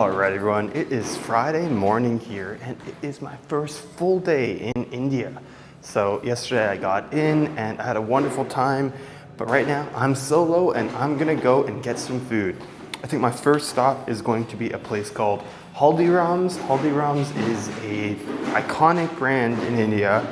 Alright everyone, it is Friday morning here and it is my first full day in India. So yesterday I got in and I had a wonderful time, but right now I'm solo and I'm gonna go and get some food. I think my first stop is going to be a place called Haldiram's. Haldiram's is a iconic brand in India.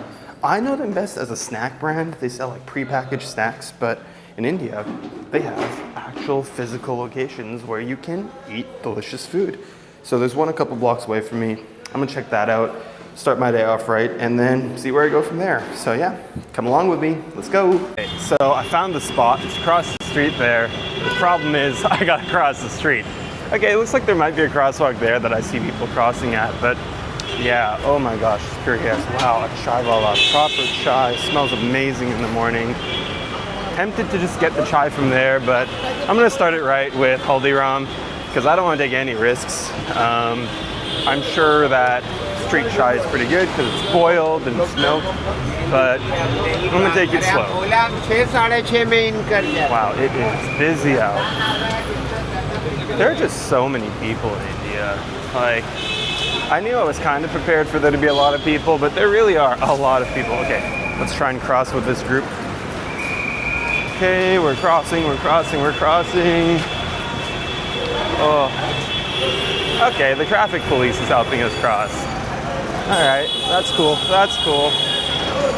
I know them best as a snack brand. They sell like prepackaged snacks, but in India, they have actual physical locations where you can eat delicious food. So there's one a couple blocks away from me. I'm gonna check that out, start my day off right, and then see where I go from there. So yeah, come along with me, let's go. Okay, so I found the spot, it's across the street there. The problem is I gotta cross the street. Okay, it looks like there might be a crosswalk there that I see people crossing at, but yeah, oh my gosh, it's pure gas. Wow, a chai wala, proper chai, smells amazing in the morning. Tempted to just get the chai from there, but I'm gonna start it right with Haldiram because I don't want to take any risks. I'm sure that street chai is pretty good because it's boiled and it's milk, but I'm gonna take it slow. Wow, it is busy out. There are just so many people in India. Like, I knew I was kind of prepared for there to be a lot of people, but there really are a lot of people. Okay, let's try and cross with this group. Okay, we're crossing. Oh. Okay, the traffic police is helping us cross. All right, that's cool.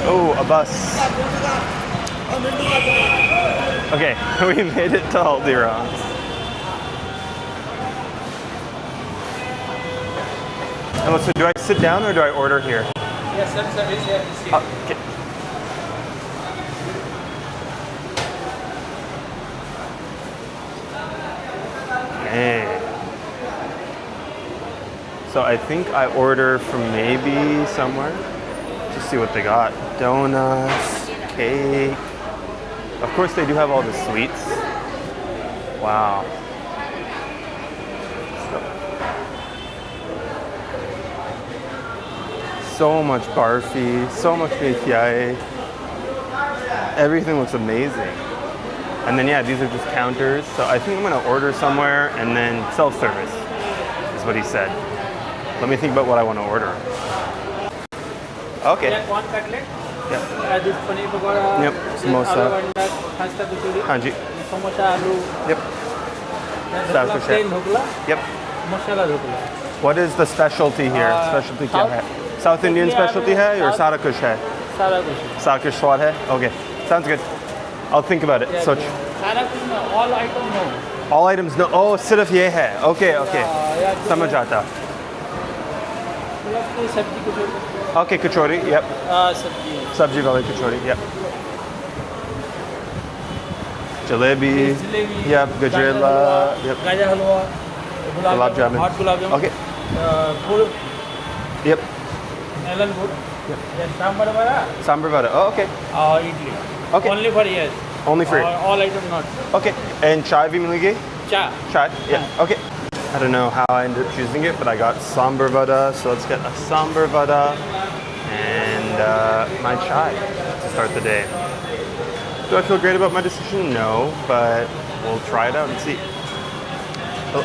Oh, a bus. Okay, we made it to Haldiram's. And so do I sit down or do I order here? Yes, service here. Okay. So I think I order from maybe somewhere. Just see what they got. Donuts, cake. Of course they do have all the sweets. Wow. So much barfi, so much mithai. Everything looks amazing. And then yeah, these are just counters. So I think I'm gonna order somewhere and then self-service is what he said. Let me think about what I want to order. Okay. One cutlet. Yep. This paneer pakoda. Yep. Samosa. Khasta kachori. Hanji. Samosa aloo. Yep. Plain dhokla. Yep. Masala dhokla. What is the specialty here? Specialty kya hai? South Indian specialty hai or sara kuch hai? Sara kuch. Sara kuch swad hai? Okay. Sounds good. I'll think about it. Yeah, So sara kuch no, all items no. all items no. Oh, sirf ye hai. Okay, okay. Samajh aata. Sabji kachori. Okay, kachori. Yep. Sabji wali kachori. Yep. Jalebi. Yep. Gajrela. Yep. Gajar halwa. Gulab jamun. Hot gulab jamun. Okay. Food. Yep. Melon food. Yep. Then sambar vada. Sambar vada. Oh, okay. Idli. Okay. Only for yes. Only for all items not. Okay. And chai bhi milegi? Cha. Chai? Yeah. Okay. I don't know how I ended up choosing it, but I got sambar vada, so let's get a sambar vada and my chai to start the day. Do I feel great about my decision? No, but we'll try it out and see. Oh.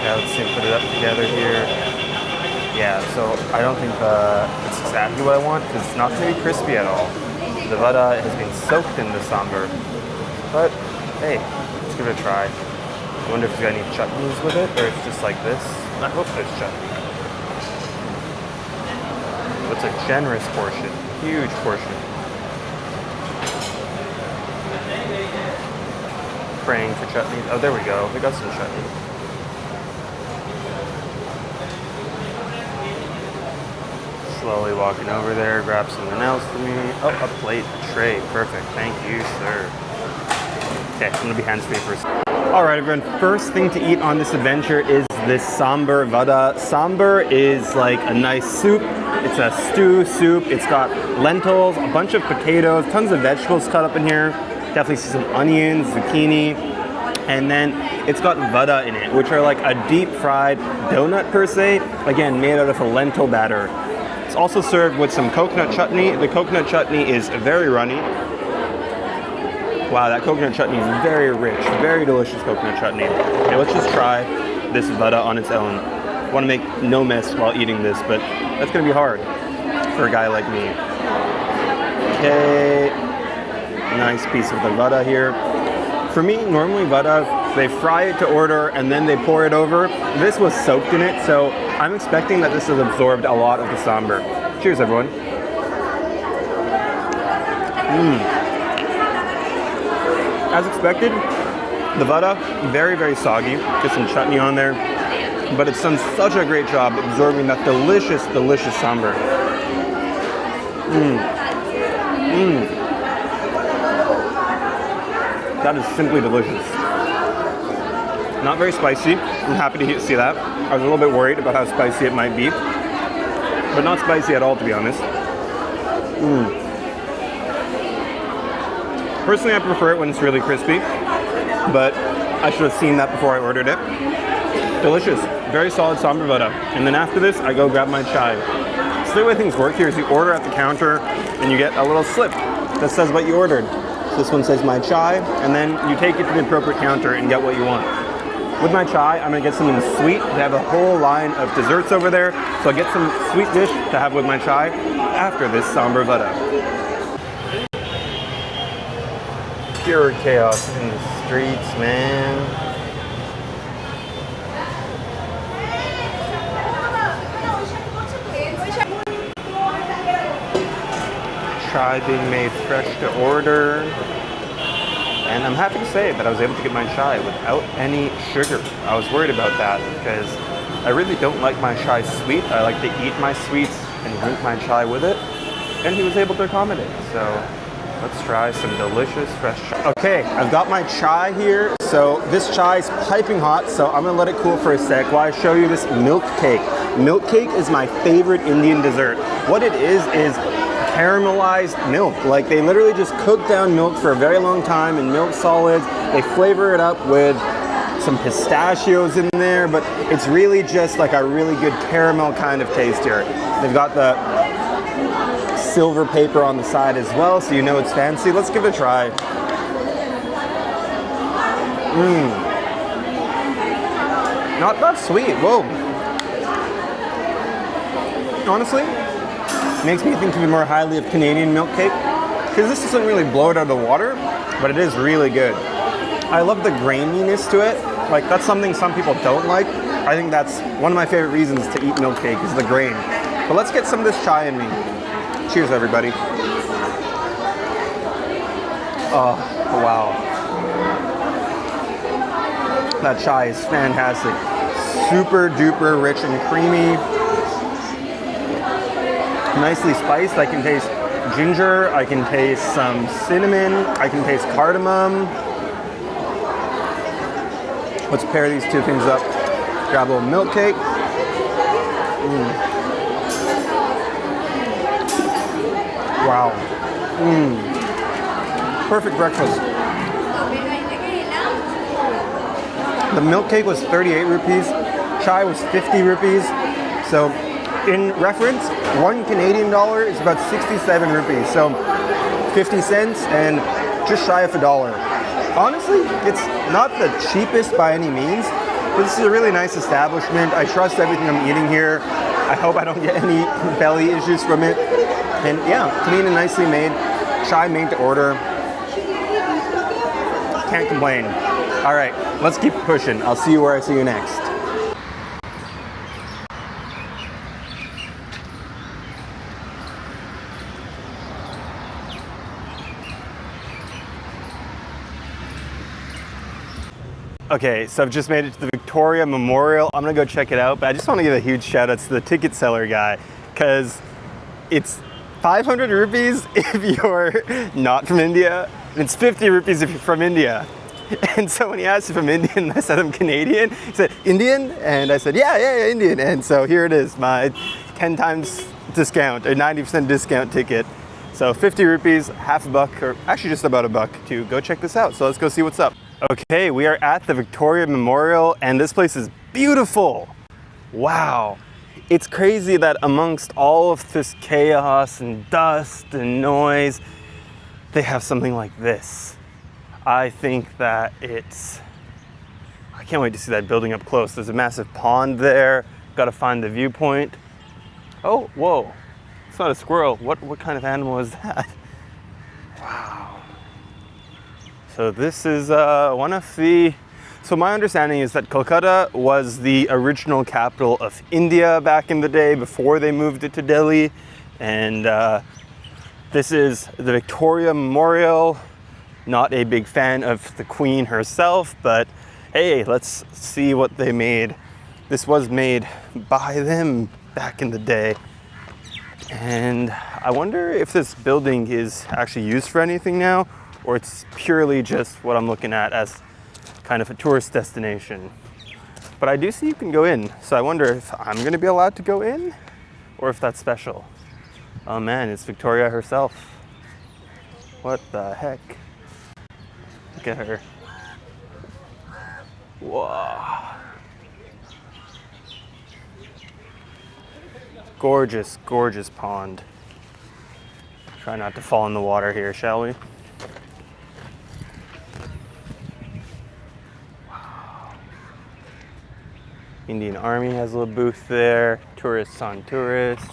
Yeah, let's see, put it up together here. Yeah, so I don't think it's exactly what I want because it's not going to be crispy at all. The vada has been soaked in the sambar. But hey, let's give it a try. I wonder if there's any chutneys with it or it's just like this. I hope there's chutney. It's a generous portion, huge portion. Praying for chutneys. Oh, there we go. We got some chutney. Slowly walking over there, grab something else for me. Oh, a plate, a tray, perfect. Thank you, sir. Okay, I'm gonna be hands-free first. All right, everyone, first thing to eat on this adventure is this sambar vada. Sambar is like a nice soup. It's a stew soup. It's got lentils, a bunch of potatoes, tons of vegetables cut up in here. Definitely see some onions, zucchini, and then it's got vada in it, which are like a deep fried donut per se, again, made out of a lentil batter. It's also served with some coconut chutney. The coconut chutney is very runny. Wow, that coconut chutney is very rich, very delicious coconut chutney. Okay, let's just try this vada on its own. I want to make no mess while eating this, but that's going to be hard for a guy like me. Okay, nice piece of the vada here. For me, normally vada, they fry it to order and then they pour it over. This was soaked in it, so I'm expecting that this has absorbed a lot of the sambar. Cheers, everyone. As expected, the vada, very, very soggy. Get some chutney on there. But it's done such a great job absorbing that delicious, delicious sambar. That is simply delicious. Not very spicy. I'm happy to see that. I was a little bit worried about how spicy it might be. But not spicy at all, to be honest. Personally, I prefer it when it's really crispy. But I should have seen that before I ordered it. Delicious. Very solid sambar vada. And then after this, I go grab my chai. So the way things work here is you order at the counter and you get a little slip that says what you ordered. So this one says my chai, and then you take it to the appropriate counter and get what you want. With my chai, I'm gonna get something sweet. They have a whole line of desserts over there, so I get some sweet dish to have with my chai after this sambar vada. Pure chaos in the streets, man. Chai being made fresh to order. And I'm happy to say that I was able to get my chai without any sugar. I was worried about that because I really don't like my chai sweet. I like to eat my sweets and drink my chai with it. And he was able to accommodate. So let's try some delicious fresh chai. Okay, I've got my chai here. So this chai is piping hot, so I'm gonna let it cool for a sec while I show you this milk cake. Milk cake is my favorite Indian dessert. What it is caramelized milk. Like they literally just cook down milk for a very long time in milk solids. They flavor it up with some pistachios in there, but it's really just like a really good caramel kind of taste here. They've got the silver paper on the side as well, so you know it's fancy. Let's give it a try. Not that sweet. Whoa. Honestly, makes me think even more highly of Canadian milk cake, because this doesn't really blow it out of the water, but it is really good. I love the graininess to it. Like that's something some people don't like. I think that's one of my favorite reasons to eat milk cake is the grain. But let's get some of this chai in me. Cheers, everybody. Oh, wow. That chai is fantastic. Super duper rich and creamy. Nicely spiced. I can taste ginger, I can taste some cinnamon, I can taste cardamom. Let's pair these two things up. Grab a little milk cake. Wow. Perfect breakfast. The milk cake was 38 rupees, chai was 50 rupees. So in reference, $1 Canadian is about 67 rupees, so 50 cents and just shy of $1. Honestly, it's not the cheapest by any means, but this is a really nice establishment. I trust everything I'm eating here. I hope I don't get any belly issues from it. And yeah, clean and nicely made, chai made to order. Can't complain. All right, let's keep pushing. I'll see you where I see you next. Okay, so I've just made it to the Victoria Memorial. I'm gonna go check it out, but I just wanna give a huge shout out to the ticket seller guy, because it's 500 rupees if you're not from India, and it's 50 rupees if you're from India. And so when he asked if I'm Indian, I said I'm Canadian. He said, Indian? And I said, yeah, Indian. And so here it is, my 10 times discount, or 90% discount ticket. So 50 rupees, half a buck, or actually just about a buck to go check this out. So let's go see what's up. Okay, we are at the Victoria Memorial, and this place is beautiful. Wow. It's crazy that amongst all of this chaos and dust and noise, they have something like this. I think that I can't wait to see that building up close. There's a massive pond there. Gotta find the viewpoint. Oh, whoa. It's not a squirrel. What kind of animal is that? Wow. So this is one of the... So my understanding is that Kolkata was the original capital of India back in the day before they moved it to Delhi. And this is the Victoria Memorial. Not a big fan of the Queen herself, but hey, let's see what they made. This was made by them back in the day. And I wonder if this building is actually used for anything now, or it's purely just what I'm looking at as kind of a tourist destination. But I do see you can go in, so I wonder if I'm gonna be allowed to go in, or if that's special. Oh man, it's Victoria herself. What the heck? Look at her. Whoa. Gorgeous, gorgeous pond. Try not to fall in the water here, shall we? Wow. Indian Army has a little booth there. Tourists on tourists.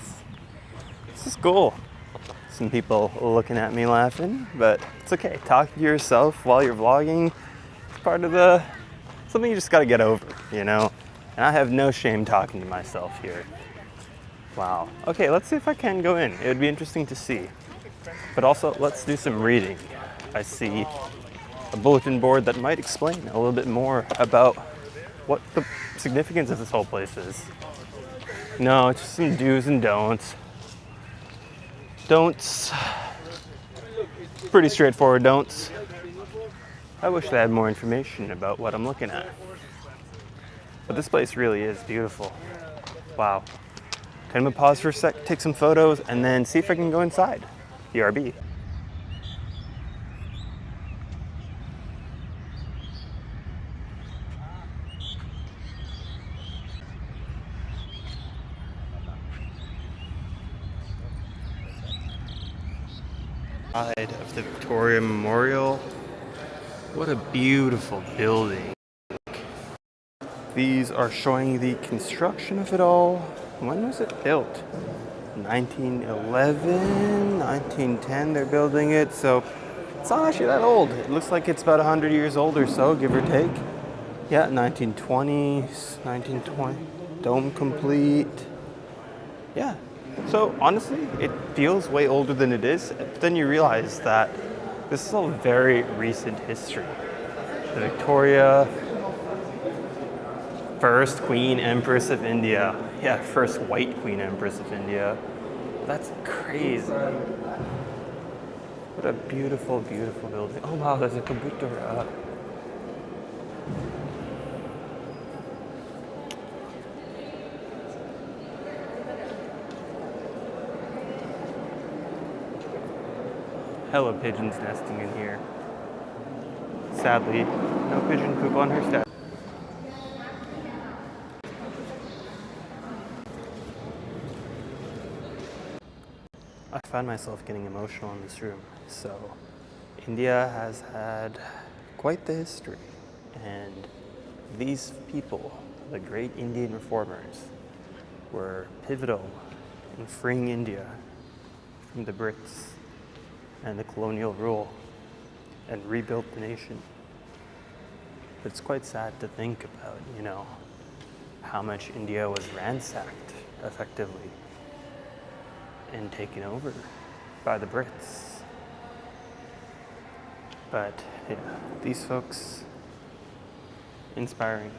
This is cool. Some people looking at me laughing, but it's okay. Talk to yourself while you're vlogging. It's part of something you just gotta get over, you know? And I have no shame talking to myself here. Wow. Okay, let's see if I can go in. It would be interesting to see. But also, let's do some reading. I see a bulletin board that might explain a little bit more about what the significance of this whole place is. No, it's just some do's and don'ts. Don'ts. Pretty straightforward don'ts. I wish I had more information about what I'm looking at. But this place really is beautiful. Wow. I'm gonna pause for a sec, take some photos, and then see if I can go inside the RB. Side of the Victoria Memorial. What a beautiful building. These are showing the construction of it all. When was it built? 1911, 1910 they're building it, so it's not actually that old. It looks like it's about 100 years old or so, give or take. Yeah, 1920s, 1920, dome complete. Yeah, so honestly, it feels way older than it is, but then you realize that this is all very recent history. The Victoria, first Queen Empress of India. Yeah, first white Queen Empress of India. That's crazy. What a beautiful, beautiful building. Oh wow, there's a computer. Hella pigeons nesting in here. Sadly, no pigeon poop on her statue. I find myself getting emotional in this room. So, India has had quite the history, and these people, the great Indian reformers, were pivotal in freeing India from the Brits and the colonial rule and rebuilt the nation. But it's quite sad to think about, you know, how much India was ransacked effectively and taken over by the Brits. But yeah, these folks, inspiring.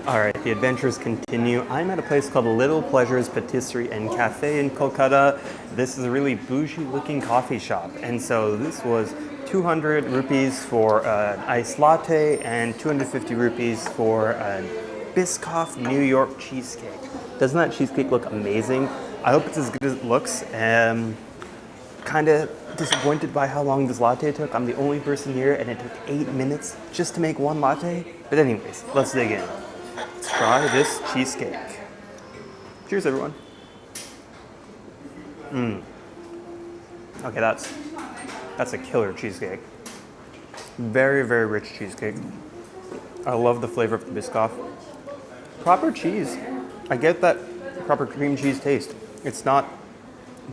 All right, the adventures continue. I'm at a place called Little Pleasures Patisserie and Cafe in Kolkata. This is a really bougie looking coffee shop. And so this was 200 rupees for an iced latte and 250 rupees for a Biscoff New York cheesecake. Doesn't that cheesecake look amazing? I hope it's as good as it looks. Kind of disappointed by how long this latte took. I'm the only person here and it took 8 minutes just to make one latte. But anyways, let's dig in. Let's try this cheesecake. Cheers, everyone. Okay, that's a killer cheesecake. Very, very rich cheesecake. I love the flavor of the Biscoff. Proper cheese. I get that proper cream cheese taste. It's not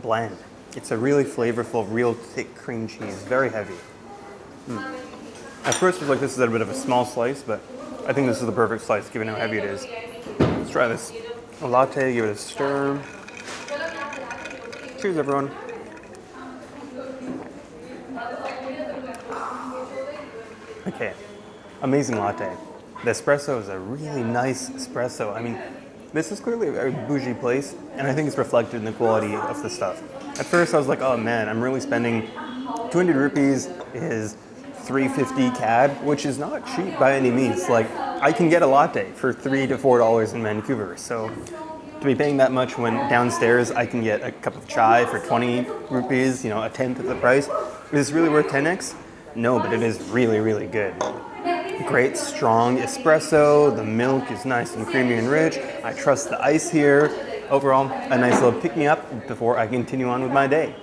bland. It's a really flavorful, real thick cream cheese. Very heavy. At first, I was like, this is a bit of a small slice, but I think this is the perfect slice given how heavy it is. Let's try this. A latte, give it a stir. Cheers, everyone. Okay, amazing latte. The espresso is a really nice espresso. I mean, this is clearly a very bougie place, and I think it's reflected in the quality of the stuff. At first, I was like, oh man, I'm really spending 200 rupees is 350 CAD, which is not cheap by any means. Like, I can get a latte for $3 to $4 in Vancouver. So to be paying that much when downstairs I can get a cup of chai for 20 rupees, you know, a tenth of the price, is this really worth 10x? No, but it is really, really good. Great, strong espresso. The milk is nice and creamy and rich. I trust the ice here. Overall, a nice little pick-me-up before I continue on with my day.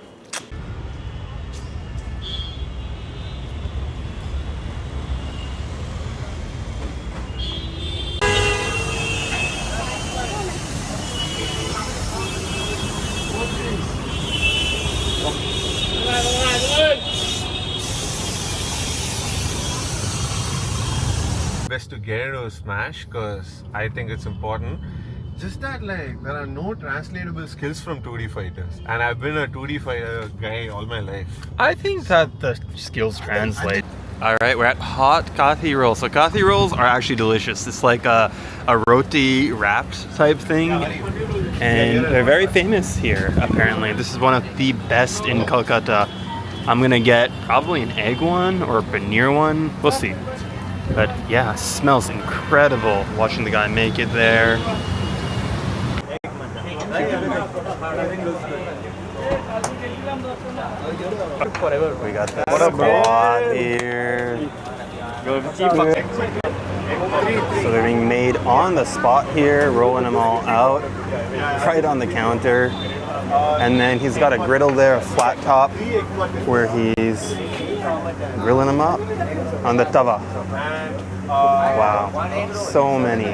Best to get into a smash because I think it's important. Just that, like, there are no translatable skills from 2D fighters, and I've been a 2D fighter guy all my life. I think that the skills translate. All right, we're at hot Kathi rolls. So Kathi rolls are actually delicious. It's like a roti wrapped type thing, and they're very famous here. Apparently, this is one of the best in Kolkata. I'm gonna get probably an egg one or a paneer one. We'll see. But yeah, it smells incredible watching the guy make it there. We got the squad here. So they're being made on the spot here, rolling them all out, right on the counter. And then he's got a griddle there, a flat top, where he's grilling them up on the tava. Wow, so many.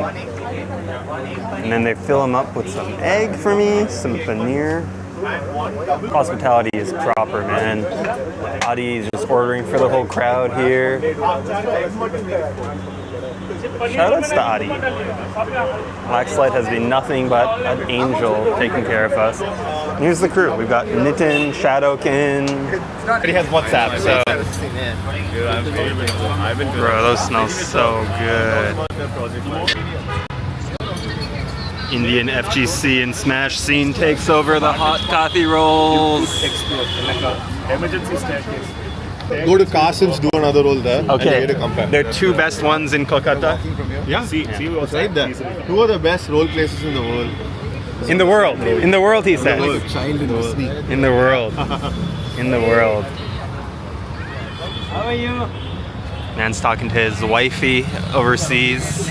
And then they fill them up with some egg for me, some paneer. Hospitality is proper, man. Adi is just ordering for the whole crowd here. Shoutouts to Adi. Blackslide has been nothing but an angel taking care of us. And here's the crew. We've got Nitin, Shadowkin. He has WhatsApp, so. Bro, those smell so good. Indian FGC and Smash scene takes over the hot Kathi rolls. Emergency staircase. Go to Kasim's, do another roll there. Okay, And get a compare. they're two best ones in Kolkata. Yeah, See what's right there. Two of the best roll places in the world. In the world. In the world, he says. Like a child in the sleep. In the world. In the world. How are you? Man's talking to his wifey overseas.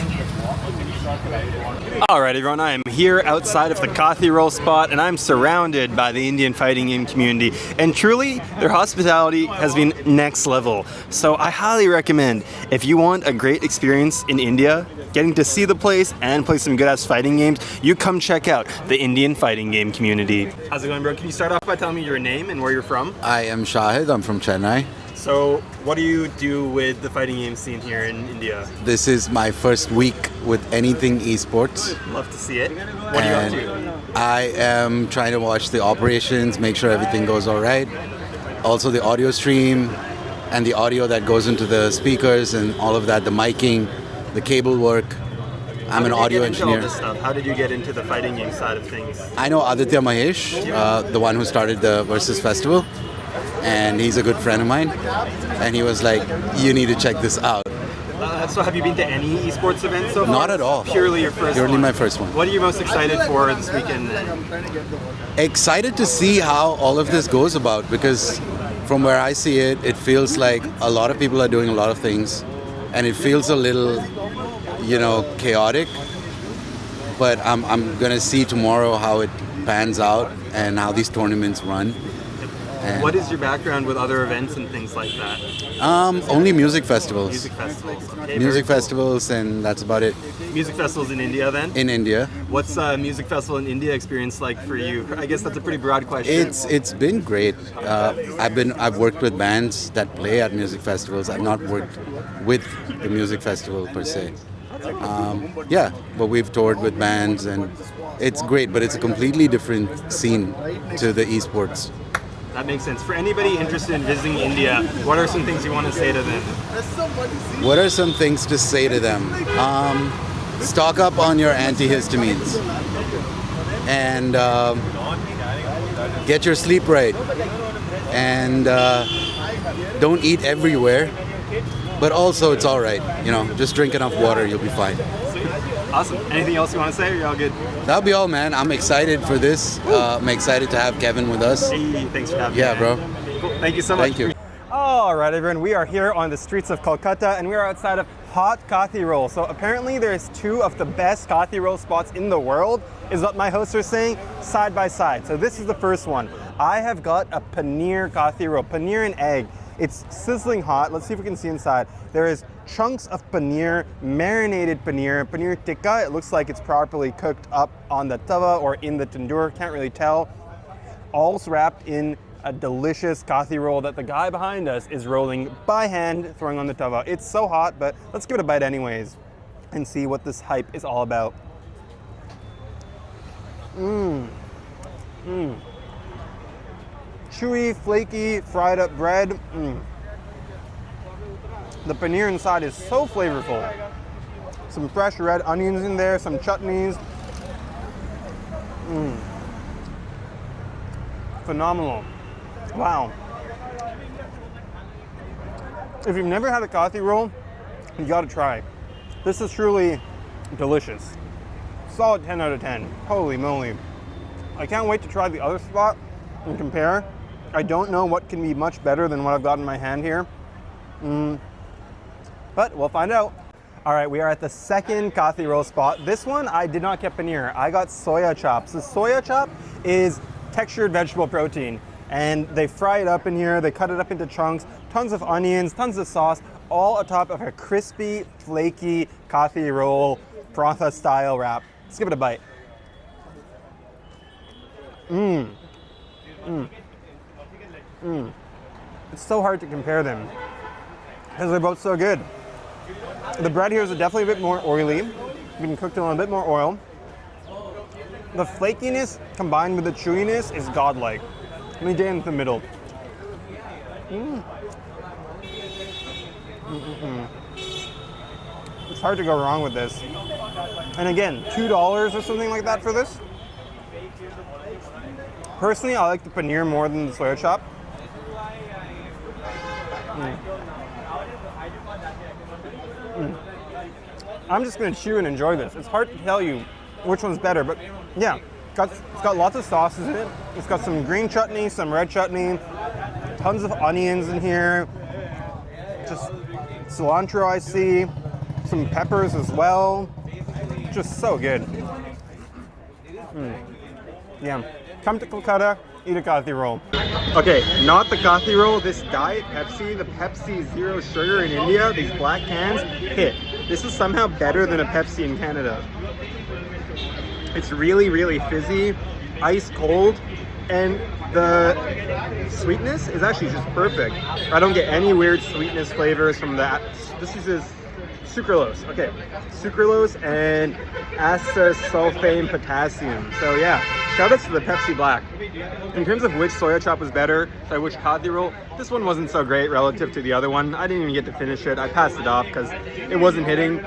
Alright everyone, I am here outside of the Kathi roll spot and I'm surrounded by the Indian fighting game community, and truly their hospitality has been next level. So I highly recommend, if you want a great experience in India, getting to see the place and play some good ass fighting games, you come check out the Indian fighting game community. How's it going, bro? Can you start off by telling me your name and where you're from? I am Shahid, I'm from Chennai. So what do you do with the fighting game scene here in India? This is my first week with anything esports. Love to see it. What are you up to? I am trying to watch the operations, make sure everything goes all right. Also the audio stream and the audio that goes into the speakers and all of that, the miking, the cable work. I'm an audio engineer. How did you get into the fighting game side of things? I know Aditya Mahesh, the one who started the Versus Festival. And he's a good friend of mine. And he was like, you need to check this out. So have you been to any esports events so far? Not at all. Purely your first Purely one? my first one. What are you most excited for this weekend? Excited to see how all of this goes about, because from where I see it, it feels like a lot of people are doing a lot of things and it feels a little, chaotic. but I'm gonna see tomorrow how it pans out and how these tournaments run. And What is your background with other events and things like that? only music festivals. Music festivals. Okay, Music very cool. festivals, and that's about it. Music festivals in India then? In India, What's a music festival in India experience like for you? I guess that's a pretty broad question. it's been great. I've worked with bands that play at music festivals. I've not worked with the music festival per se. Yeah, but we've toured with bands, and it's great. But it's a completely different scene to the esports. That makes sense. For anybody interested in visiting India, what are some things you want to say to them? What are some things to say to them? Stock up on your antihistamines and get your sleep right. And don't eat everywhere, but also it's all right. You know, just drink enough water, you'll be fine. Awesome. Anything else you want to say, or you're all good? That'll be all, man. I'm excited for this. I'm excited to have Kevin with us. Hey, thanks for having me. Yeah, bro. Cool. Thank you so much. Thank you. All right, everyone. We are here on the streets of Kolkata, and we are outside of Hot Kathi Roll. So apparently there's two of the best Kathi Roll spots in the world, is what my hosts are saying, side by side. So this is the first one. I have got a Paneer Kathi Roll, Paneer and egg. It's sizzling hot. Let's see if we can see inside. There is chunks of paneer, marinated paneer, Paneer Tikka. It looks like it's properly cooked up on the tawa or in the tandoor, can't really tell. All wrapped in a delicious Kathi roll that the guy behind us is rolling by hand, throwing on the tawa. It's so hot, but let's give it a bite anyways and see what this hype is all about. Chewy, flaky, fried up bread. The paneer inside is so flavorful. Some fresh red onions in there, some chutneys. Phenomenal. Wow. If you've never had a Kathi roll, you gotta try. This is truly delicious. Solid 10 out of 10. Holy moly. I can't wait to try the other spot and compare. I don't know what can be much better than what I've got in my hand here. But we'll find out. All right, we are at the second Kathi roll spot. This one, I did not get paneer. I got soya chops. The soya chop is textured vegetable protein, and they fry it up in here. They cut it up into chunks, tons of onions, tons of sauce, all atop of a crispy, flaky Kathi roll, prantha style wrap. Let's give it a bite. It's so hard to compare them because they're both so good. The bread here is definitely a bit more oily. We can cook it on a bit more oil. The flakiness combined with the chewiness is godlike. Let me get into the middle. It's hard to go wrong with this. And again, $2 or something like that for this. Personally, I like the paneer more than the soya chop. I'm just gonna chew and enjoy this. It's hard to tell you which one's better, but yeah, it's got lots of sauces in it. It's got some green chutney, some red chutney, tons of onions in here, just cilantro I see, some peppers as well. Just so good. Yeah, come to Kolkata, eat a Kathi roll. Okay, not the Kathi roll, this Diet Pepsi, the Pepsi Zero Sugar in India, these black cans, hit. This is somehow better than a Pepsi in Canada. It's really, really fizzy, ice cold, and the sweetness is actually just perfect. I don't get any weird sweetness flavors from that. This is sucralose, okay. Sucralose and acesulfame potassium. So yeah, shout outs to the Pepsi Black. In terms of which soya chop was better, sorry, which Kathi roll, this one wasn't so great relative to the other one. I didn't even get to finish it. I passed it off because it wasn't hitting.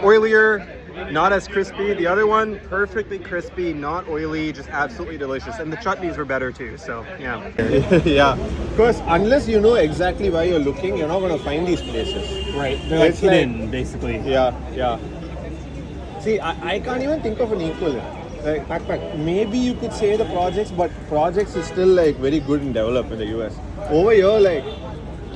Oilier, not as crispy. The other one, perfectly crispy, not oily, just absolutely delicious. And the chutneys were better too, so yeah. Yeah, because unless you know exactly where you're looking, you're not going to find these places. Right, they're like It's hidden, basically. Yeah. See, I can't even think of an equal. Like, maybe you could say the projects, but projects is still like very good and developed in the US. Over here, like,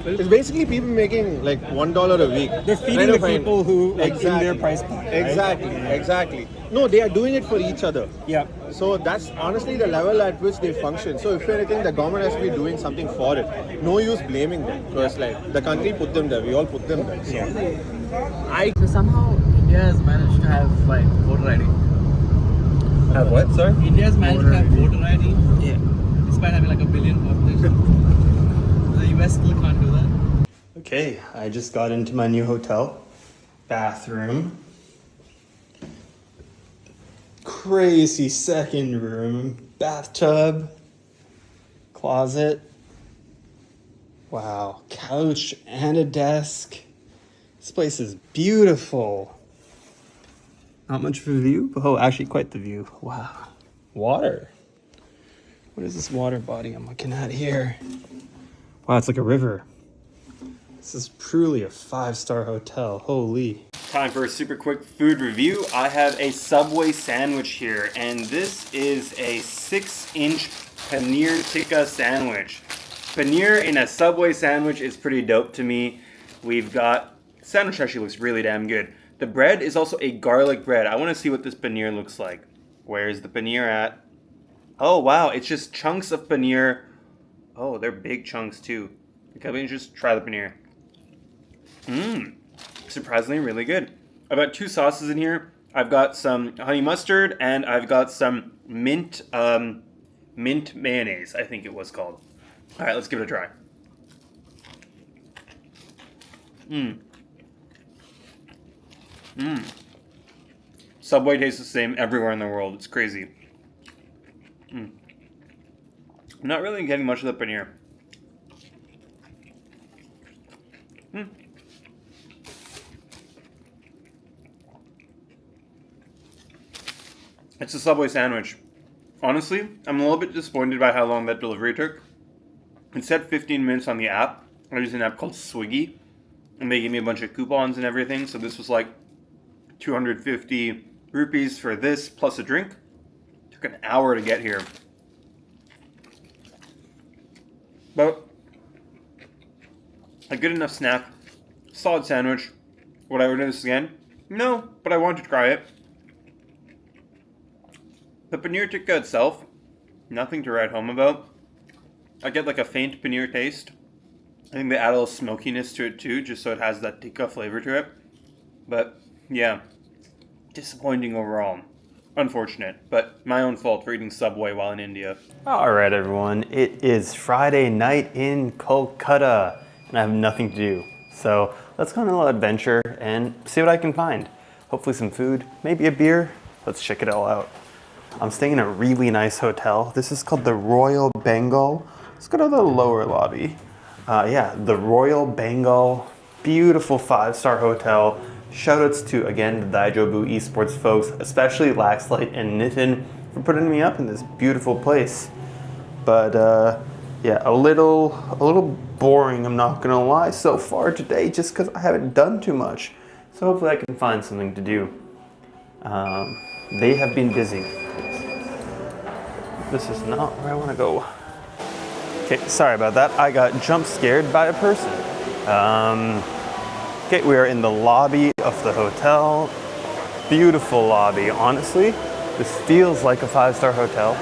It's basically people making like $1 a week. They're feeding the people who like in their Exactly. price point. Right? Exactly. No, they are doing it for each other. Yeah. So that's honestly the level at which they function. So if anything, the government has to be doing something for it. No use blaming them because like the country put them there. We all put them there. So. So somehow India has managed to have like voter ID. Have what, sir? India has managed to have voter ID. Yeah. Despite having like a billion population. The US still can't do that. Okay, I just got into my new hotel. Bathroom. Crazy second room. Bathtub. Closet. Wow, couch and a desk. This place is beautiful. Not much of a view, but oh, actually quite the view. Wow. Water. What is this water body I'm looking at here? Wow, it's like a river. This is truly a 5-star hotel. Holy. Time for a super quick food review. I have a Subway sandwich here, and this is a 6-inch Paneer Tikka sandwich. Paneer in a Subway sandwich is pretty dope to me. We've got, sandwich actually looks really damn good. The bread is also a garlic bread. I want to see what this paneer looks like. Where's the paneer at? Oh wow, it's just chunks of paneer. Oh, they're big chunks too. Okay, let me just try the paneer. Surprisingly really good. I've got 2 sauces in here. I've got some honey mustard and I've got some mint mayonnaise, I think it was called. All right, let's give it a try. Subway tastes the same everywhere in the world. It's crazy. I'm not really getting much of the paneer. It's a Subway sandwich. Honestly, I'm a little bit disappointed by how long that delivery took. It said 15 minutes on the app. I use an app called Swiggy, and they gave me a bunch of coupons and everything, so this was like 250 rupees for this plus a drink. Took an hour to get here. But a good enough snack. Solid sandwich. Would I order this again? No, but I want to try it. The paneer tikka itself, nothing to write home about. I get like a faint paneer taste. I think they add a little smokiness to it too, just so it has that tikka flavor to it. But yeah, disappointing overall. Unfortunate, but my own fault for eating Subway while in India. All right, everyone. It is Friday night in Kolkata, and I have nothing to do. So let's go on a little adventure and see what I can find. Hopefully some food, maybe a beer. Let's check it all out. I'm staying in a really nice hotel. This is called the Royal Bengal. Let's go to the lower lobby. Yeah, the Royal Bengal, beautiful 5-star hotel. Shoutouts to, again, the Daijobu esports folks, especially Laxlight and Nitin for putting me up in this beautiful place. But yeah, a little boring, I'm not gonna lie, so far today, just because I haven't done too much. So hopefully I can find something to do. They have been busy. This is not where I want to go. Okay, sorry about that. I got jump scared by a person. Okay, we are in the lobby of the hotel. Beautiful lobby, honestly. This feels like a 5-star hotel.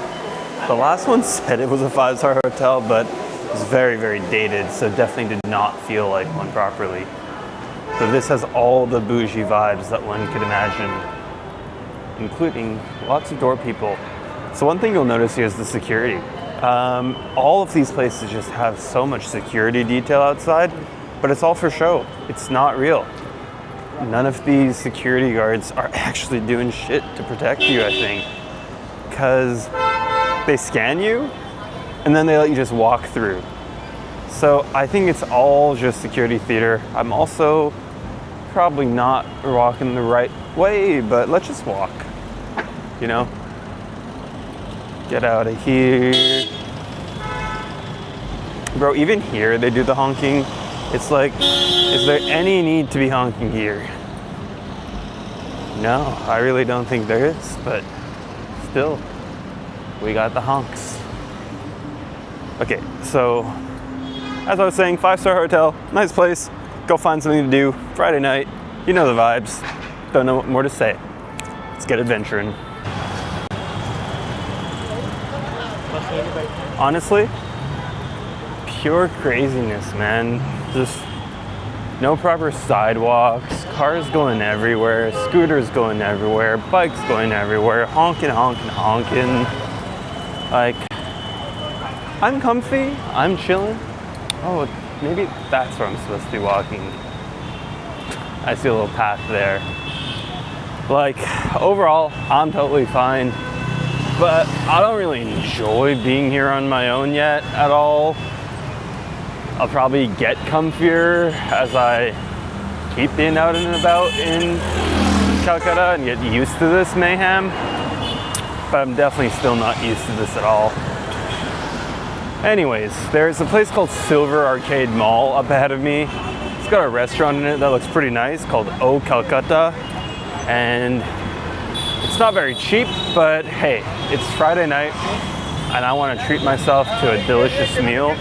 The last one said it was a 5-star hotel, but it was very, very dated, so definitely did not feel like one properly. So this has all the bougie vibes that one could imagine, including lots of door people. So one thing you'll notice here is the security. All of these places just have so much security detail outside, but it's all for show. It's not real. None of these security guards are actually doing shit to protect you, I think. Because they scan you, and then they let you just walk through. So I think it's all just security theater. I'm also probably not walking the right way, but let's just walk, you know? Get out of here. Bro, even here they do the honking. It's like, is there any need to be honking here? No, I really don't think there is, but still, we got the honks. Okay, so as I was saying, 5-star hotel, nice place. Go find something to do. Friday night, you know the vibes. Don't know what more to say. Let's get adventuring. Honestly, pure craziness, man. Just no proper sidewalks, cars going everywhere, scooters going everywhere, bikes going everywhere, honking, honking, honking. Like, I'm comfy, I'm chilling. Oh, maybe that's where I'm supposed to be walking. I see a little path there. Like, overall, I'm totally fine, but I don't really enjoy being here on my own yet at all. I'll probably get comfier as I keep being out and about in Calcutta and get used to this mayhem, but I'm definitely still not used to this at all. Anyways, there's a place called Silver Arcade Mall up ahead of me. It's got a restaurant in it that looks pretty nice called Calcutta, and it's not very cheap, but hey, it's Friday night and I want to treat myself to a delicious meal,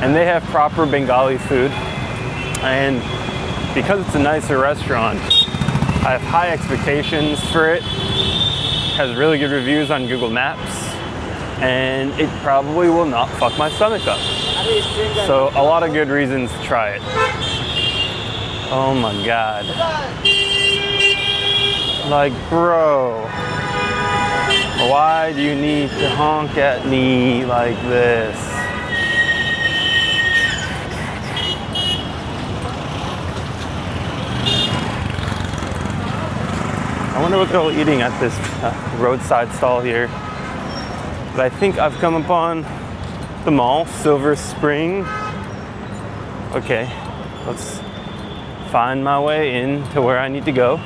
and they have proper Bengali food, and because it's a nicer restaurant, I have high expectations for it. It has really good reviews on Google Maps, and it probably will not fuck my stomach up. So a lot of good reasons to try it. Oh my god. Like, bro, why do you need to honk at me like this? I wonder what they're all eating at this roadside stall here. But I think I've come upon the mall, Silver Spring. Okay, let's find my way in to where I need to go.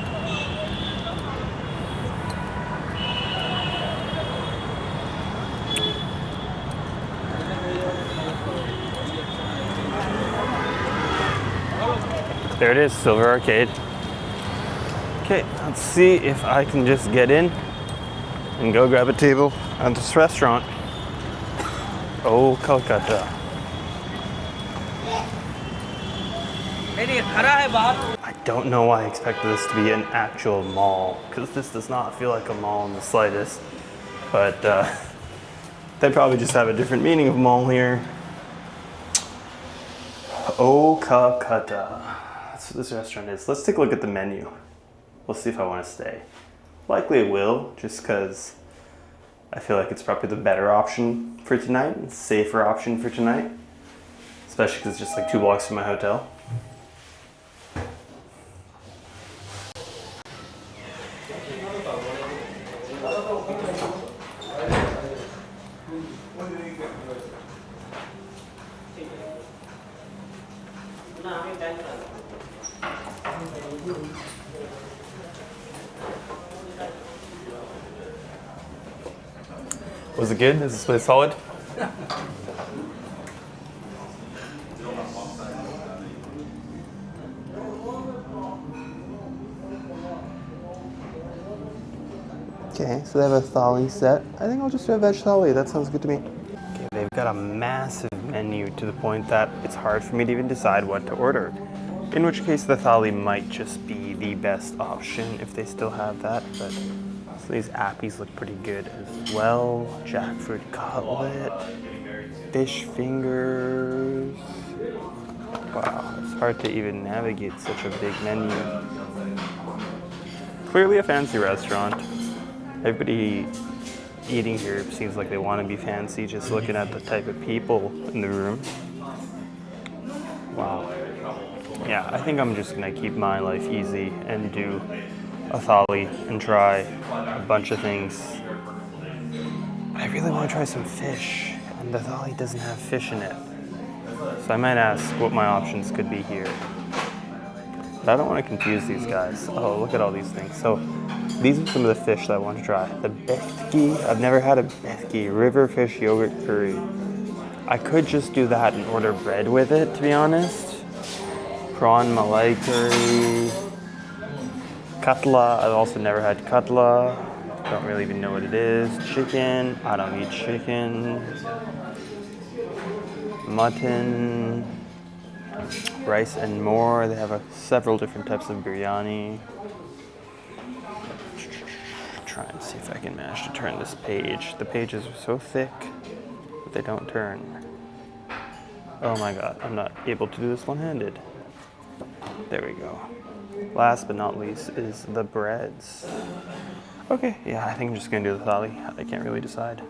There it is, Silver Arcade. Okay, let's see if I can just get in and go grab a table at this restaurant. Oh, Kolkata. I don't know why I expected this to be an actual mall, because this does not feel like a mall in the slightest. But they probably just have a different meaning of mall here. Oh, Calcutta. That's what this restaurant is. Let's take a look at the menu. We'll see if I want to stay. Likely I will, just because I feel like it's probably the better option for tonight, safer option for tonight, especially because it's just like 2 blocks from my hotel. Was it good? Is this place solid? Okay, so they have a thali set. I think I'll just do a veg thali. That sounds good to me. Okay, they've got a massive menu to the point that it's hard for me to even decide what to order. In which case the thali might just be the best option if they still have that, but so these appies look pretty good as well. Jackfruit cutlet, fish fingers. Wow, it's hard to even navigate such a big menu. Clearly a fancy restaurant. Everybody eating here seems like they want to be fancy, just looking at the type of people in the room. Wow. Yeah, I think I'm just gonna keep my life easy and do a thali and try a bunch of things. I really want to try some fish, and the thali doesn't have fish in it. So I might ask what my options could be here. But I don't want to confuse these guys. Oh, look at all these things. So these are some of the fish that I want to try. The betki, I've never had a betki, river fish yogurt curry. I could just do that and order bread with it, to be honest. Prawn malai curry. Katla, I've also never had katla. Don't really even know what it is. Chicken, I don't eat chicken. Mutton. rice and more. They have several different types of biryani. Try and see if I can manage to turn this page. The pages are so thick that they don't turn. Oh my god, I'm not able to do this one-handed. There we go. Last but not least is the breads. Okay, yeah, I think I'm just gonna do the thali. I can't really decide.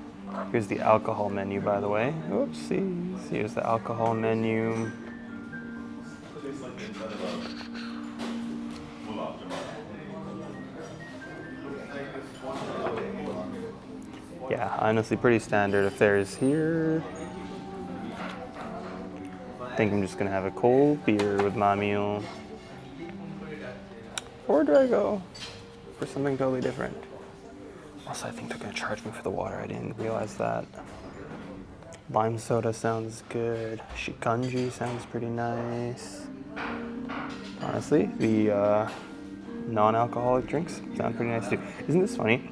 Here's the alcohol menu, by the way. Oopsies. Here's the alcohol menu. Yeah, honestly, pretty standard affairs here. I think I'm just gonna have a cold beer with my meal. Or do I go for something totally different? Also, I think they're gonna charge me for the water. I didn't realize that. Lime soda sounds good. Shikanji sounds pretty nice. Honestly, the non-alcoholic drinks sound pretty nice too. Isn't this funny?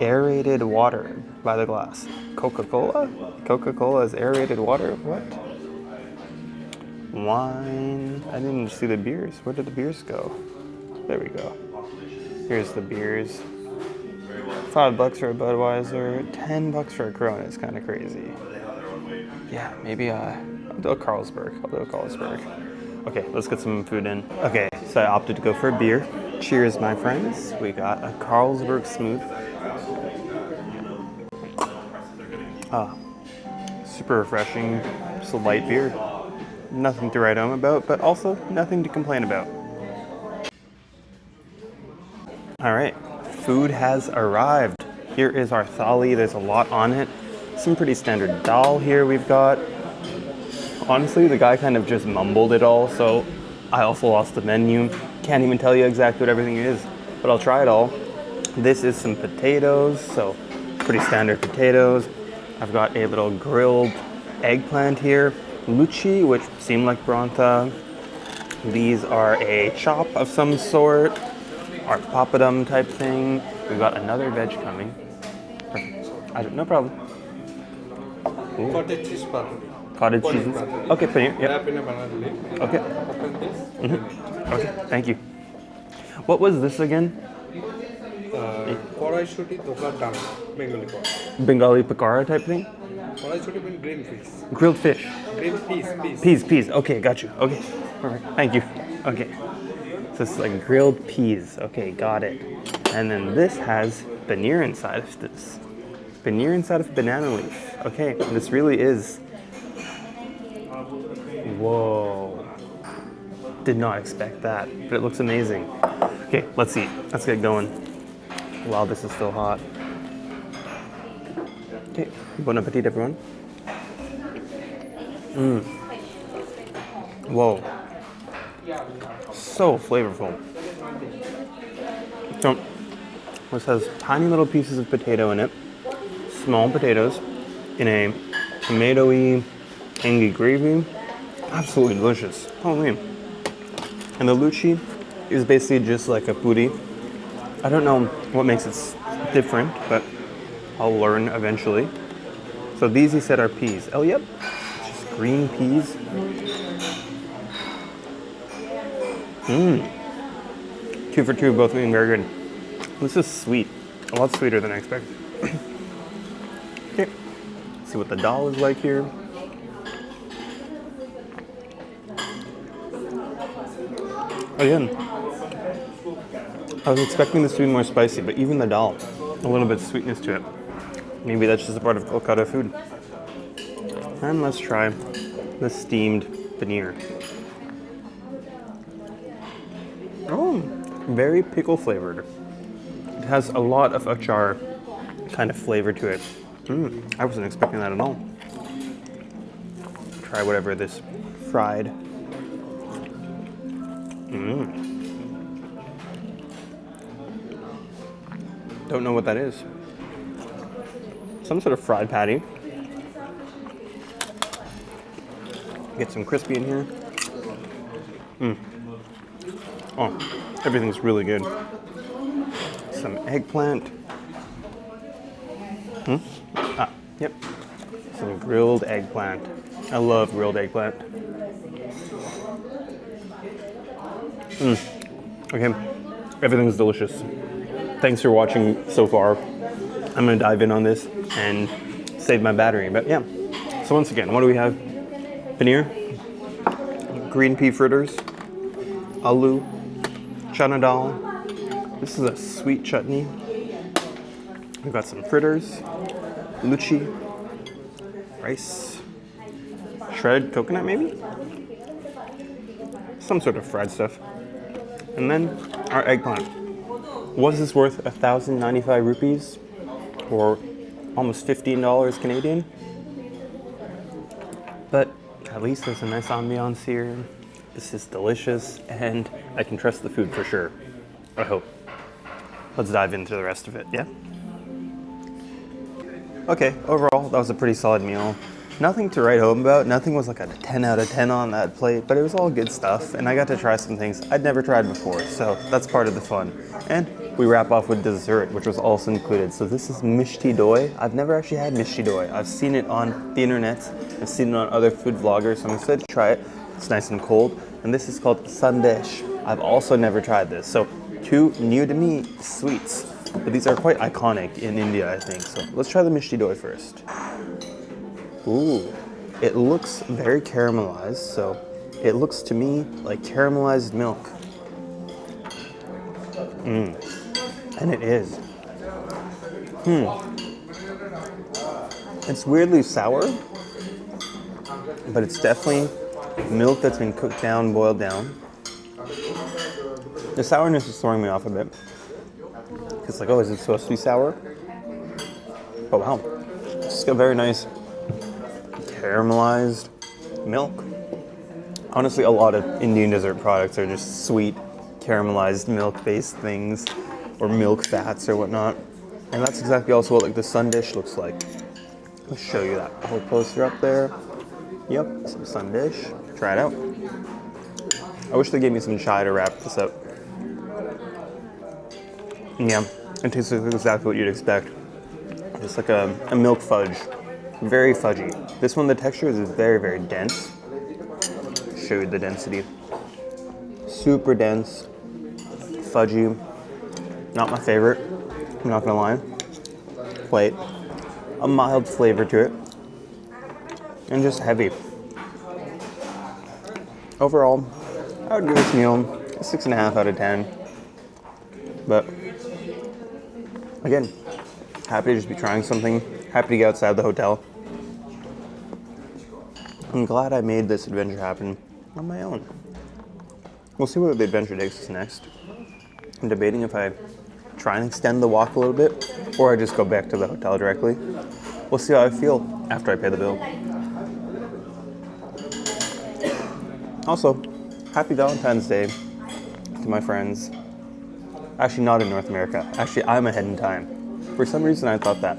Aerated water by the glass. Coca-Cola? Coca-Cola is aerated water? What? Wine. I didn't even see the beers. Where did the beers go? There we go. Here's the beers. $5 for a Budweiser, $10 for a Corona is kind of crazy. Yeah, maybe I'll do a Carlsberg. Okay, let's get some food in. Okay, so I opted to go for a beer. Cheers, my friends. We got a Carlsberg Smooth. Super refreshing, just a light beer. Nothing to write home about, but also nothing to complain about. All right, food has arrived. Here is our thali. There's a lot on it. Some pretty standard dal here we've got. Honestly, the guy kind of just mumbled it all, so I also lost the menu. Can't even tell you exactly what everything is, but I'll try it all. This is some potatoes, so pretty standard potatoes. I've got a little grilled eggplant here. Luchi, which seem like pranta. These are a chop of some sort. Our papadum type thing. We've got another veg coming. No problem. Ooh. Cottage cheese paneer. Cottage cheese. Okay, paneer. Yep. Wrap in a banana leaf. Okay. Open this. Mm-hmm. Okay, thank you. What was this again? Korai shuti dokar dam. Bengali korai. Bengali pakara type thing? Korai shuti means green fish. Grilled fish. Green Peas. Okay, got you. Okay, perfect. Thank you. Okay. So it's like grilled peas. Okay, got it. And then this has paneer inside of this. Paneer inside of banana leaf. Okay, this really is. Whoa. Did not expect that, but it looks amazing. Okay, let's eat. Let's get going. While this is still hot. Okay, bon appetit, everyone. Whoa. So flavorful. So, this has tiny little pieces of potato in it. Small potatoes in a tomatoey, tangy gravy. Absolutely delicious. Holy. And the luchi is basically just like a puri. I don't know what makes it different, but I'll learn eventually. So these he said are peas. Oh, yep. It's just green peas. 2 for 2, both being very good. This is sweet. A lot sweeter than I expected. Okay. See what the dal is like here. Again, I was expecting this to be more spicy, but even the dal, a little bit of sweetness to it. Maybe that's just a part of Kolkata food. And let's try the steamed paneer. Oh, very pickle flavored. It has a lot of achar kind of flavor to it. I wasn't expecting that at all. Try whatever this fried. Don't know what that is. Some sort of fried patty. Get some crispy in here. Oh, everything's really good. Some eggplant. Yep. Some grilled eggplant. I love grilled eggplant. Okay, everything's delicious. Thanks for watching so far. I'm gonna dive in on this and save my battery, but yeah. So once again, what do we have? Paneer, green pea fritters, aloo, chana dal. This is a sweet chutney. We've got some fritters, luchi, rice, shredded coconut maybe? Some sort of fried stuff. And then our eggplant. Was this worth 1,095 rupees? Or almost $15 Canadian? But at least there's a nice ambiance here. This is delicious, and I can trust the food for sure. I hope. Let's dive into the rest of it, yeah? Okay, overall, that was a pretty solid meal. Nothing to write home about. Nothing was like a 10 out of 10 on that plate, but it was all good stuff, and I got to try some things I'd never tried before, so that's part of the fun. And we wrap off with dessert, which was also included. So this is Mishti Doi. I've never actually had Mishti Doi. I've seen it on the internet. I've seen it on other food vloggers, so I'm excited to try it. It's nice and cold. And this is called Sandesh. I've also never tried this. So 2 new to me sweets, but these are quite iconic in India, I think. So let's try the Mishti Doi first. Ooh, it looks very caramelized. So it looks to me like caramelized milk. And it is. It's weirdly sour, but it's definitely milk that's been cooked down, boiled down. The sourness is throwing me off a bit. It's like, oh, is it supposed to be sour? Oh wow, it's just got very nice caramelized milk. Honestly, a lot of Indian dessert products are just sweet, caramelized milk-based things, or milk fats or whatnot. And that's exactly also what like the Sandesh looks like. I'll show you that a little closer up there. Yep, some Sandesh. Try it out. I wish they gave me some chai to wrap this up. Yeah, it tastes like exactly what you'd expect. It's like a milk fudge. Very fudgy. This one, the texture is very, very dense. Show you the density. Super dense, fudgy. Not my favorite, I'm not gonna lie. Quite a mild flavor to it. And just heavy. Overall, I would give this meal a 6.5 out of 10. But again, happy to just be trying something. Happy to get outside the hotel. I'm glad I made this adventure happen on my own. We'll see where the adventure takes us next. I'm debating if I try and extend the walk a little bit, or I just go back to the hotel directly. We'll see how I feel after I pay the bill. Also, happy Valentine's Day to my friends. Actually, not in North America. Actually, I'm ahead in time. For some reason, I thought that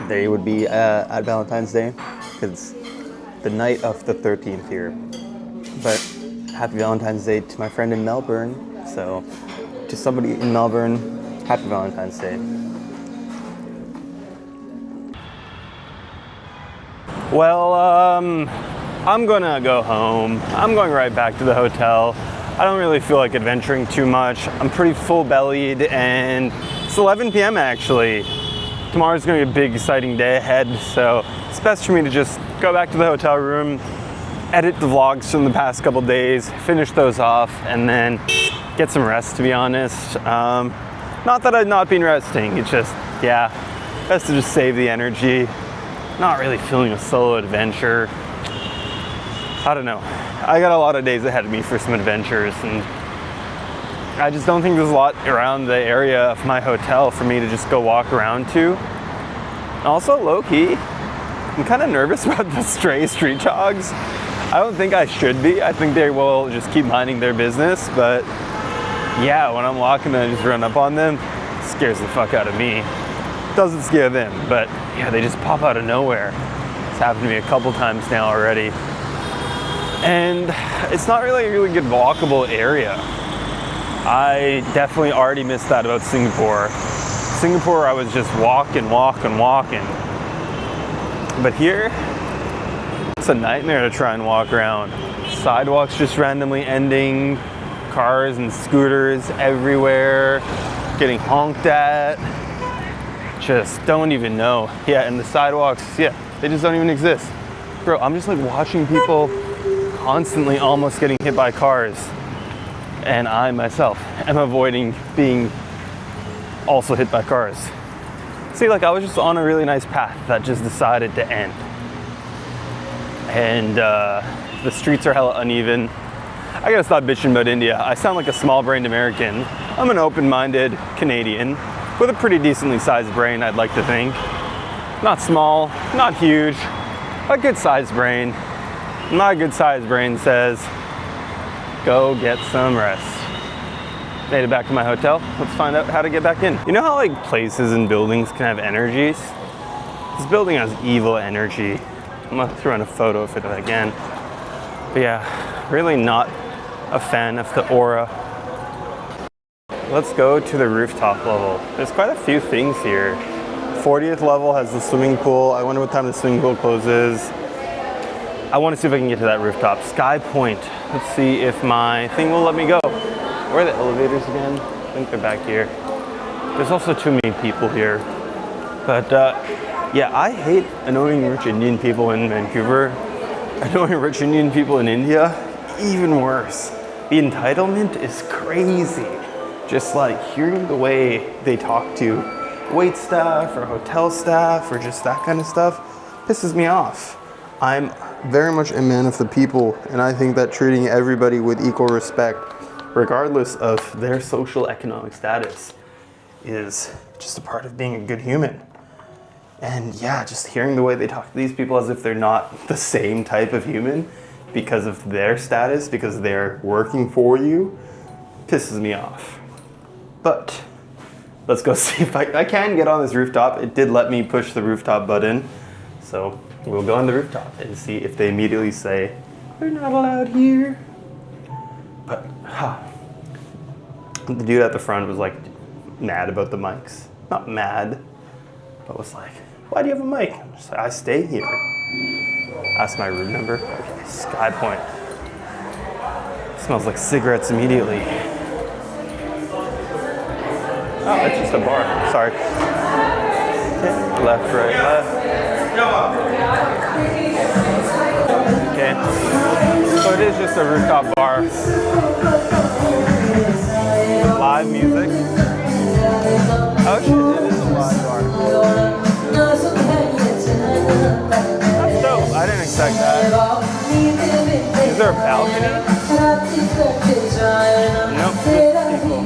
they would be at Valentine's Day, because it's the night of the 13th here. But happy Valentine's Day to my friend in Melbourne. So, to somebody in Melbourne, happy Valentine's Day. Well, I'm gonna go home. I'm going right back to the hotel. I don't really feel like adventuring too much. I'm pretty full-bellied, and it's 11 p.m. actually. Tomorrow's gonna be a big, exciting day ahead, so it's best for me to just go back to the hotel room, edit the vlogs from the past couple days, finish those off, and then get some rest, to be honest. Not that I've not been resting, it's just, yeah, best to just save the energy. Not really feeling a solo adventure. I don't know. I got a lot of days ahead of me for some adventures, and I just don't think there's a lot around the area of my hotel for me to just go walk around to. Also, low-key, I'm kind of nervous about the stray street dogs. I don't think I should be. I think they will just keep minding their business, but yeah, when I'm walking and I just run up on them, it scares the fuck out of me. Doesn't scare them, but yeah, they just pop out of nowhere. It's happened to me a couple times now already. And it's not really a really good walkable area. I definitely already missed that about Singapore. Singapore, I was just walking. But here, it's a nightmare to try and walk around. Sidewalks just randomly ending. Cars and scooters everywhere, getting honked at. Just don't even know. Yeah, and the sidewalks, yeah, they just don't even exist. Bro, I'm just like watching people constantly almost getting hit by cars. And I myself am avoiding being also hit by cars. See, like I was just on a really nice path that just decided to end. And the streets are hella uneven. I gotta stop bitching about India. I sound like a small-brained American. I'm an open-minded Canadian with a pretty decently sized brain, I'd like to think. Not small, not huge, a good-sized brain. My good-sized brain says, go get some rest. Made it back to my hotel. Let's find out how to get back in. You know how like places and buildings can have energies? This building has evil energy. I'm gonna throw in a photo of it again. But yeah, really not a fan of the aura. Let's go to the rooftop level. There's quite a few things here. 40th level has the swimming pool. I wonder what time the swimming pool closes. I want to see if I can get to that rooftop. Skypoint. Let's see if my thing will let me go. Where are the elevators again? I think they're back here. There's also too many people here. But yeah, I hate annoying rich Indian people in Vancouver. Annoying rich Indian people in India, even worse. The entitlement is crazy. Just like hearing the way they talk to wait staff or hotel staff or just that kind of stuff pisses me off. I'm very much a man of the people, and I think that treating everybody with equal respect, regardless of their social economic status, is just a part of being a good human. And yeah, just hearing the way they talk to these people as if they're not the same type of human because of their status, because they're working for you, pisses me off. But let's go see if I can get on this rooftop. It did let me push the rooftop button. So we'll go on the rooftop and see if they immediately say, "We're not allowed here." But the dude at the front was like mad about the mics. Not mad, but was like, "Why do you have a mic?" I'm just like, "I stay here." That's my room number. Okay, Skypoint. Smells like cigarettes immediately. Oh, it's just a bar. Sorry. Okay, left, right, left. Okay. So it is just a rooftop bar. Live music. Oh shit, it is a live bar. That's dope. I didn't expect that. Is there a balcony? Nope, just people.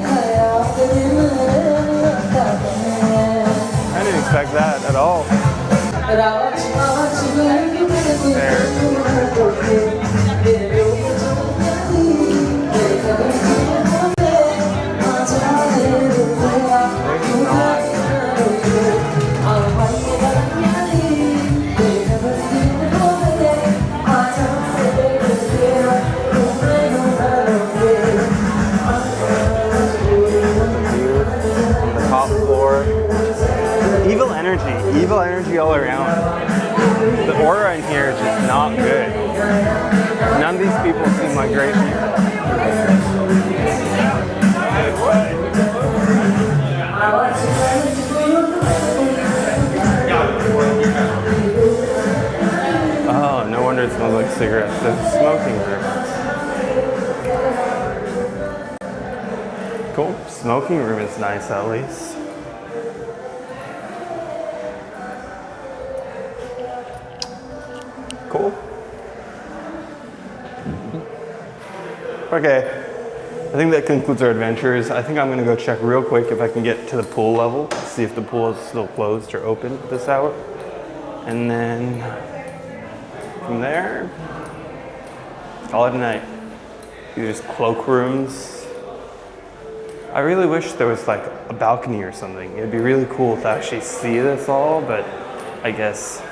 I didn't expect that at all. Evil energy all around. The aura in here is just not good. None of these people seem like great people. Oh, no wonder it smells like cigarettes. There's a smoking room. Cool. Smoking room is nice at least. Cool. Okay, I think that concludes our adventures. I think I'm gonna go check real quick if I can get to the pool level, see if the pool is still closed or open at this hour. And then from there, call it a night. There's cloakrooms. I really wish there was like a balcony or something. It'd be really cool to actually see this all, but I guess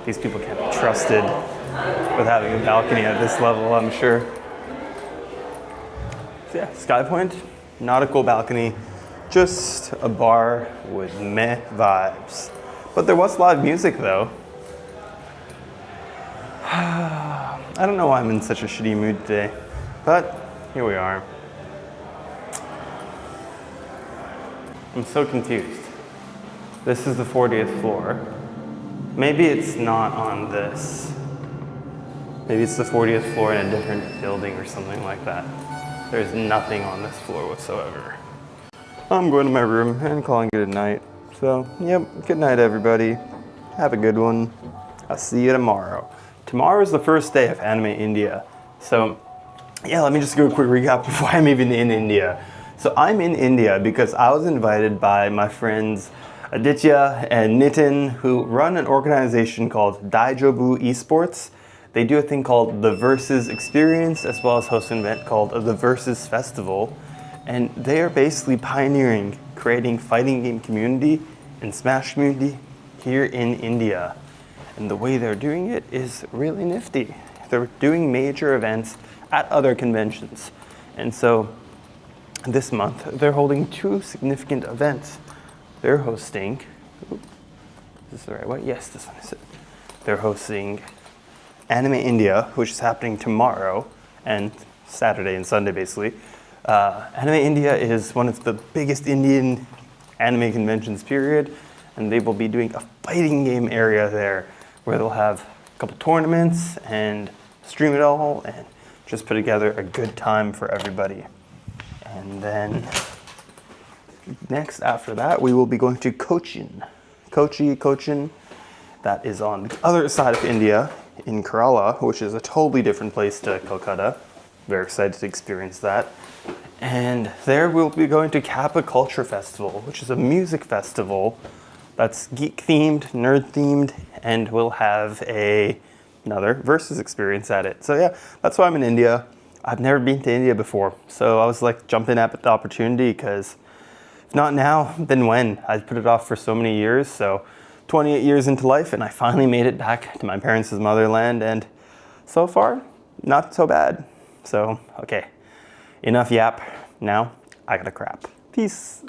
these people can't be trusted with having a balcony at this level, I'm sure. So yeah, Skypoint, not a cool balcony, just a bar with meh vibes. But there was live music though. I don't know why I'm in such a shitty mood today, but here we are. I'm so confused. This is the 40th floor. Maybe it's not on this. Maybe it's the 40th floor in a different building or something like that. There's nothing on this floor whatsoever. I'm going to my room and calling it a night. So, yep, good night everybody. Have a good one. I'll see you tomorrow. Tomorrow is the first day of Anime India. So, yeah, let me just do a quick recap of why I'm even in India. So I'm in India because I was invited by my friends Aditya and Nitin, who run an organization called Daijobu Esports. They do a thing called the Versus Experience, as well as host an event called the Versus Festival. And they are basically pioneering creating fighting game community and Smash community here in India. And the way they're doing it is really nifty. They're doing major events at other conventions. And so this month, they're holding 2 significant events. They're hosting, is this the right way? Yes, this one is it. They're hosting Anime India, which is happening tomorrow and Saturday and Sunday basically. Anime India is one of the biggest Indian anime conventions period, and they will be doing a fighting game area there where they'll have a couple tournaments and stream it all and just put together a good time for everybody. And then next after that, we will be going to Cochin. Cochin, that is on the other side of India in Kerala, which is a totally different place to Kolkata. Very excited to experience that. And there we'll be going to Kappa Culture Festival, which is a music festival that's geek themed, nerd themed, and we'll have another Versus experience at it. So yeah, that's why I'm in India. I've never been to India before, so I was like jumping at the opportunity because if not now, then when? I'd put it off for so many years, so 28 years into life, and I finally made it back to my parents' motherland, and so far, not so bad. So, okay, enough yap. Now, I gotta crap. Peace.